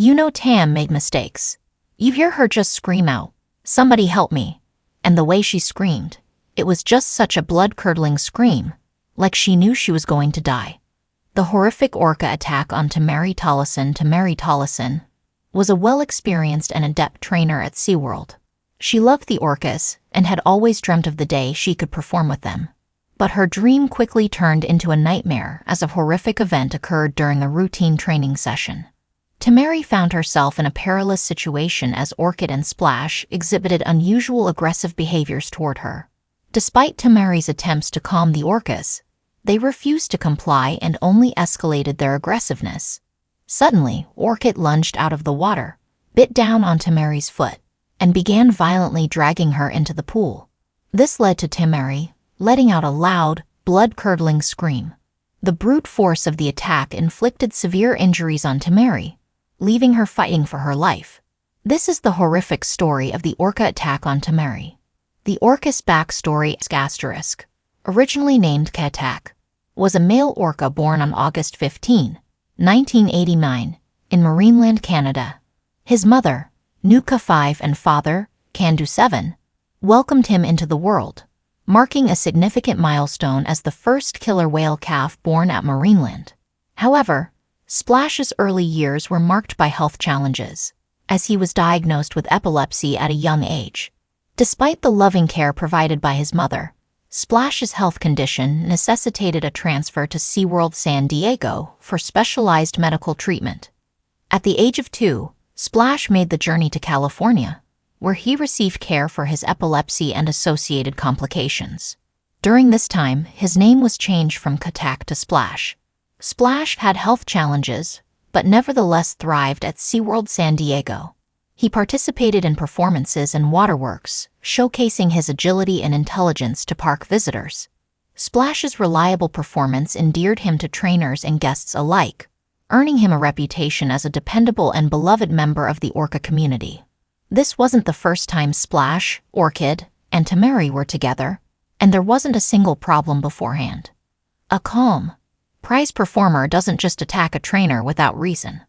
You know Tam made mistakes. You hear her just scream out, "Somebody help me." And the way she screamed, it was just such a blood-curdling scream, like she knew she was going to die. The horrific orca attack on Tamarie Tollison was a well-experienced and adept trainer at SeaWorld. She loved the orcas and had always dreamt of the day she could perform with them. But her dream quickly turned into a nightmare as a horrific event occurred during a routine training session. Tamarie found herself in a perilous situation as Orchid and Splash exhibited unusual aggressive behaviors toward her. Despite Tamarie's attempts to calm the orcas, they refused to comply and only escalated their aggressiveness. Suddenly, Orchid lunged out of the water, bit down on Tamarie's foot, and began violently dragging her into the pool. This led to Tamarie letting out a loud, blood-curdling scream. The brute force of the attack inflicted severe injuries on Tamarie, leaving her fighting for her life. This is the horrific story of the orca attack on Tamarie. The orca's backstory is originally named Katak, was a male orca born on August 15, 1989, in Marineland, Canada. His mother, Nuka 5, and father, Candu 7, welcomed him into the world, marking a significant milestone as the first killer whale calf born at Marineland. However, Splash's early years were marked by health challenges, as he was diagnosed with epilepsy at a young age. Despite the loving care provided by his mother, Splash's health condition necessitated a transfer to SeaWorld San Diego for specialized medical treatment. At the age of 2, Splash made the journey to California, where he received care for his epilepsy and associated complications. During this time, his name was changed from Katak to Splash. Splash had health challenges, but nevertheless thrived at SeaWorld San Diego. He participated in performances and waterworks, showcasing his agility and intelligence to park visitors. Splash's reliable performance endeared him to trainers and guests alike, earning him a reputation as a dependable and beloved member of the orca community. This wasn't the first time Splash, Orchid, and Tamarie were together, and there wasn't a single problem beforehand. A calm, prize performer doesn't just attack a trainer without reason.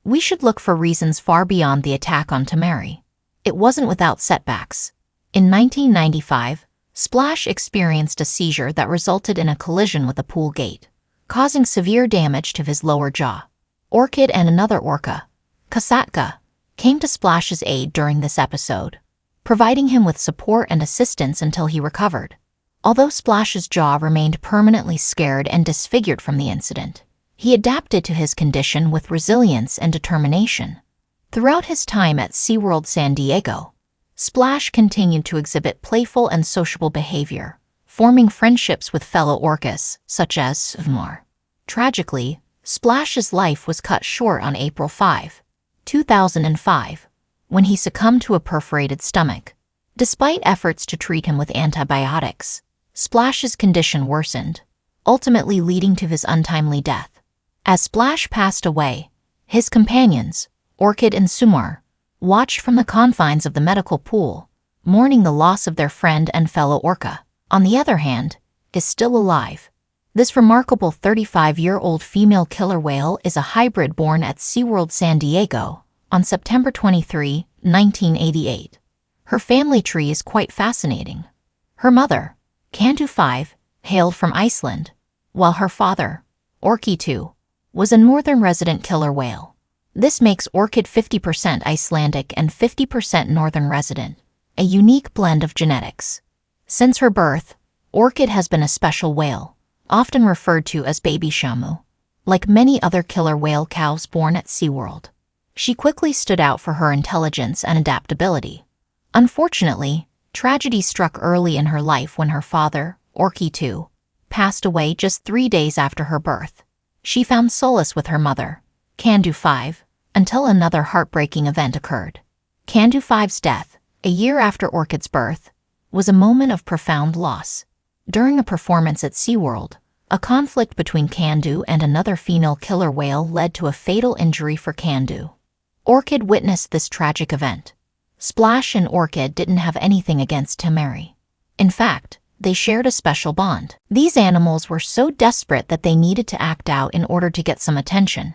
We should look for reasons far beyond the attack on Tamarie. It wasn't without setbacks. In 1995, Splash experienced a seizure that resulted in a collision with a pool gate, causing severe damage to his lower jaw. Orchid and another orca, Kasatka, came to Splash's aid during this episode, providing him with support and assistance until he recovered. Although Splash's jaw remained permanently scarred and disfigured from the incident, he adapted to his condition with resilience and determination. Throughout his time at SeaWorld San Diego, Splash continued to exhibit playful and sociable behavior, forming friendships with fellow orcas, such as Svmar. Tragically, Splash's life was cut short on April 5, 2005, when he succumbed to a perforated stomach. Despite efforts to treat him with antibiotics, Splash's condition worsened, ultimately leading to his untimely death. As Splash passed away, his companions, Orchid and Sumar, watched from the confines of the medical pool, mourning the loss of their friend and fellow orca. On the other hand, is still alive. This remarkable 35-year-old female killer whale is a hybrid born at SeaWorld San Diego on September 23, 1988. Her family tree is quite fascinating. Her mother, Cantu 5, hailed from Iceland, while her father, Orki 2, was a northern resident killer whale. This makes Orchid 50% Icelandic and 50% northern resident, a unique blend of genetics. Since her birth, Orchid has been a special whale, often referred to as baby shamu. Like many other killer whale calves born at SeaWorld, she quickly stood out for her intelligence and adaptability. Unfortunately, tragedy struck early in her life when her father, Orki 2, passed away just 3 days after her birth. She found solace with her mother, Candu 5, until another heartbreaking event occurred. Candu 5's death, a year after Orchid's birth, was a moment of profound loss. During a performance at SeaWorld, a conflict between Candu and another female killer whale led to a fatal injury for Candu. Orchid witnessed this tragic event. Splash and Orchid didn't have anything against Tamarie. In fact, they shared a special bond. These animals were so desperate that they needed to act out in order to get some attention.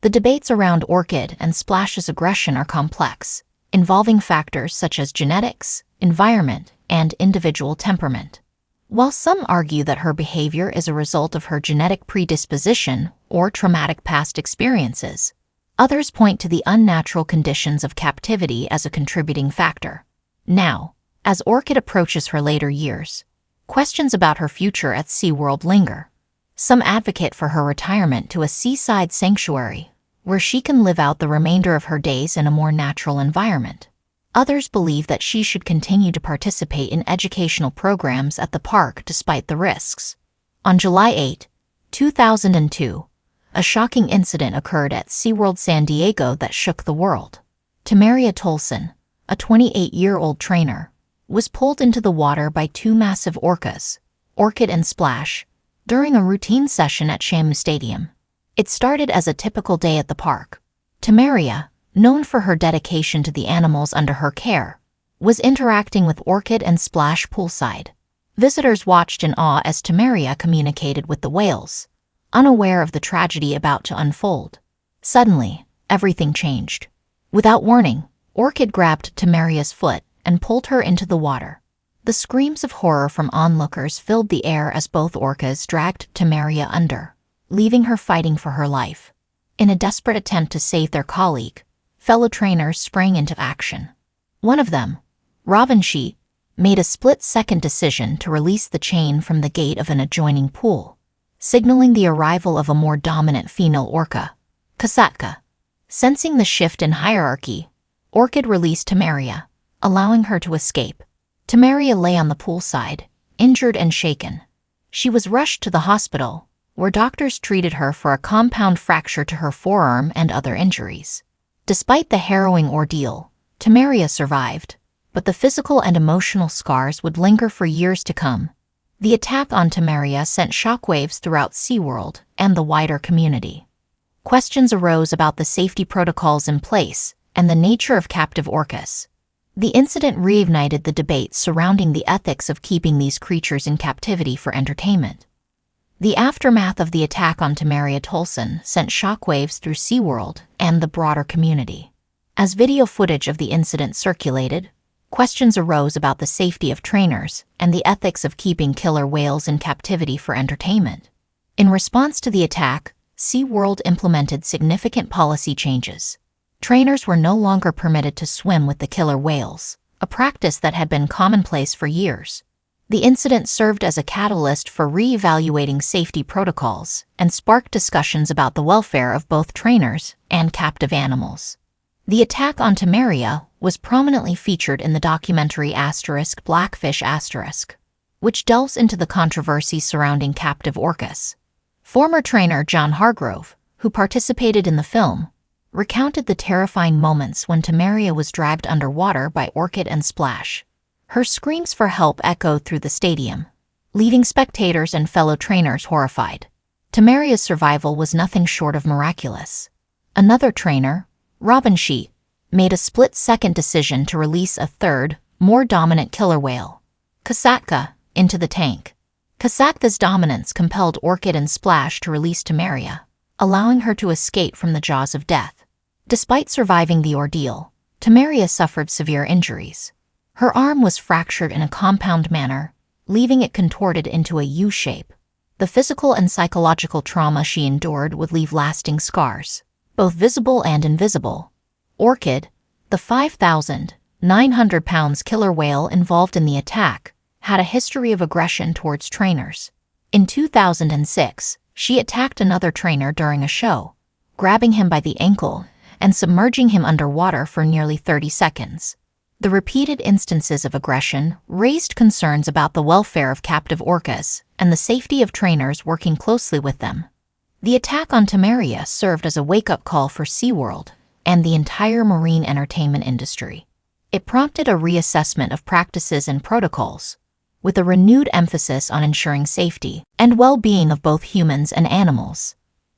The debates around Orchid and Splash's aggression are complex, involving factors such as genetics, environment, and individual temperament. While some argue that her behavior is a result of her genetic predisposition or traumatic past experiences, others point to the unnatural conditions of captivity as a contributing factor. Now, as Orchid approaches her later years, questions about her future at SeaWorld linger. Some advocate for her retirement to a seaside sanctuary, where she can live out the remainder of her days in a more natural environment. Others believe that she should continue to participate in educational programs at the park despite the risks. On July 8, 2002, a shocking incident occurred at SeaWorld San Diego that shook the world. Tamarie Tollison, a 28-year-old trainer, was pulled into the water by two massive orcas, Orchid and Splash, during a routine session at Shamu Stadium. It started as a typical day at the park. Tamarie, known for her dedication to the animals under her care, was interacting with Orchid and Splash poolside. Visitors watched in awe as Tamarie communicated with the whales, unaware of the tragedy about to unfold. Suddenly, everything changed. Without warning, Orchid grabbed Tamarie's foot and pulled her into the water. The screams of horror from onlookers filled the air as both orcas dragged Tamarie under, leaving her fighting for her life. In a desperate attempt to save their colleague, fellow trainers sprang into action. One of them, Robin Sheet, made a split-second decision to release the chain from the gate of an adjoining pool, signaling the arrival of a more dominant female orca, Kasatka. Sensing the shift in hierarchy, Orchid released Tamarie, allowing her to escape. Tamarie lay on the poolside, injured and shaken. She was rushed to the hospital, where doctors treated her for a compound fracture to her forearm and other injuries. Despite the harrowing ordeal, Tamarie survived, but the physical and emotional scars would linger for years to come. The attack on Tamarie sent shockwaves throughout SeaWorld and the wider community. Questions arose about the safety protocols in place and the nature of captive orcas. The incident reignited the debate surrounding the ethics of keeping these creatures in captivity for entertainment. The aftermath of the attack on Tamarie Tollison sent shockwaves through SeaWorld and the broader community. As video footage of the incident circulated, questions arose about the safety of trainers and the ethics of keeping killer whales in captivity for entertainment. In response to the attack, SeaWorld implemented significant policy changes. Trainers were no longer permitted to swim with the killer whales, a practice that had been commonplace for years. The incident served as a catalyst for re-evaluating safety protocols and sparked discussions about the welfare of both trainers and captive animals. The attack on Tamarie was prominently featured in the documentary Blackfish, which delves into the controversy surrounding captive orcas. Former trainer John Hargrove, who participated in the film, recounted the terrifying moments when Tamarie was dragged underwater by Orchid and Splash. Her screams for help echoed through the stadium, leaving spectators and fellow trainers horrified. Tamarie's survival was nothing short of miraculous. Another trainer, Robin Sheet, made a split-second decision to release a third, more dominant killer whale, Kasatka, into the tank. Kasatka's dominance compelled Orchid and Splash to release Tamarie, allowing her to escape from the jaws of death. Despite surviving the ordeal, Tamarie suffered severe injuries. Her arm was fractured in a compound manner, leaving it contorted into a U shape. The physical and psychological trauma she endured would leave lasting scars, both visible and invisible. Orchid, the 5,900 pounds killer whale involved in the attack, had a history of aggression towards trainers. In 2006, she attacked another trainer during a show, grabbing him by the ankle and submerging him underwater for nearly 30 seconds. The repeated instances of aggression raised concerns about the welfare of captive orcas and the safety of trainers working closely with them. The attack on Tamarie served as a wake-up call for SeaWorld and the entire marine entertainment industry. It prompted a reassessment of practices and protocols, with a renewed emphasis on ensuring safety and well-being of both humans and animals.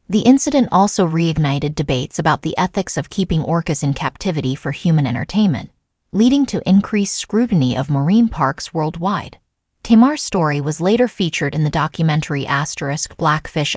The incident also reignited debates about the ethics of keeping orcas in captivity for human entertainment, leading to increased scrutiny of marine parks worldwide. Tamar's story was later featured in the documentary Blackfish.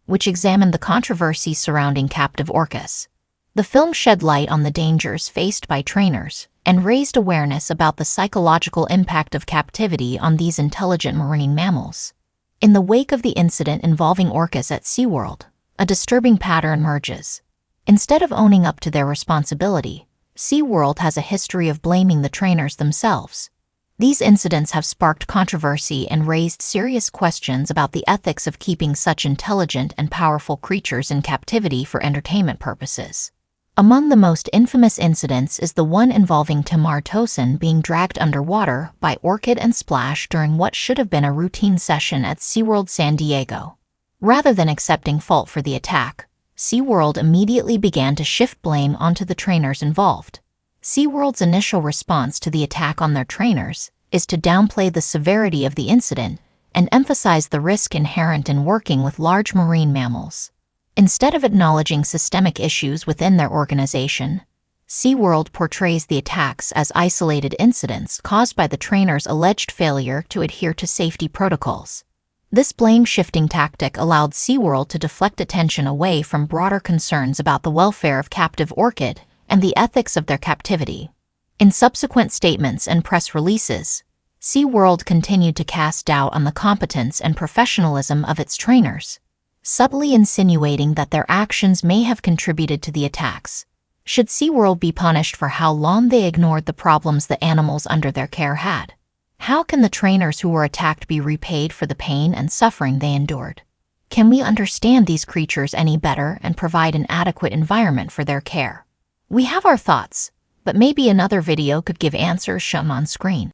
which examined the controversy surrounding captive orcas. The film shed light on the dangers faced by trainers and raised awareness about the psychological impact of captivity on these intelligent marine mammals. In the wake of the incident involving orcas at SeaWorld, a disturbing pattern emerges. Instead of owning up to their responsibility, SeaWorld has a history of blaming the trainers themselves. These incidents have sparked controversy and raised serious questions about the ethics of keeping such intelligent and powerful creatures in captivity for entertainment purposes. Among the most infamous incidents is the one involving Tamarie Tollison being dragged underwater by Orchid and Splash during what should have been a routine session at SeaWorld San Diego. Rather than accepting fault for the attack, SeaWorld immediately began to shift blame onto the trainers involved. SeaWorld's initial response to the attack on their trainers is to downplay the severity of the incident and emphasize the risk inherent in working with large marine mammals. Instead of acknowledging systemic issues within their organization, SeaWorld portrays the attacks as isolated incidents caused by the trainers' alleged failure to adhere to safety protocols. This blame-shifting tactic allowed SeaWorld to deflect attention away from broader concerns about the welfare of captive orchid and the ethics of their captivity. In subsequent statements and press releases, SeaWorld continued to cast doubt on the competence and professionalism of its trainers, subtly insinuating that their actions may have contributed to the attacks. Should SeaWorld be punished for how long they ignored the problems the animals under their care had? How can the trainers who were attacked be repaid for the pain and suffering they endured? Can we understand these creatures any better and provide an adequate environment for their care? We have our thoughts, but maybe another video could give answers shown on screen.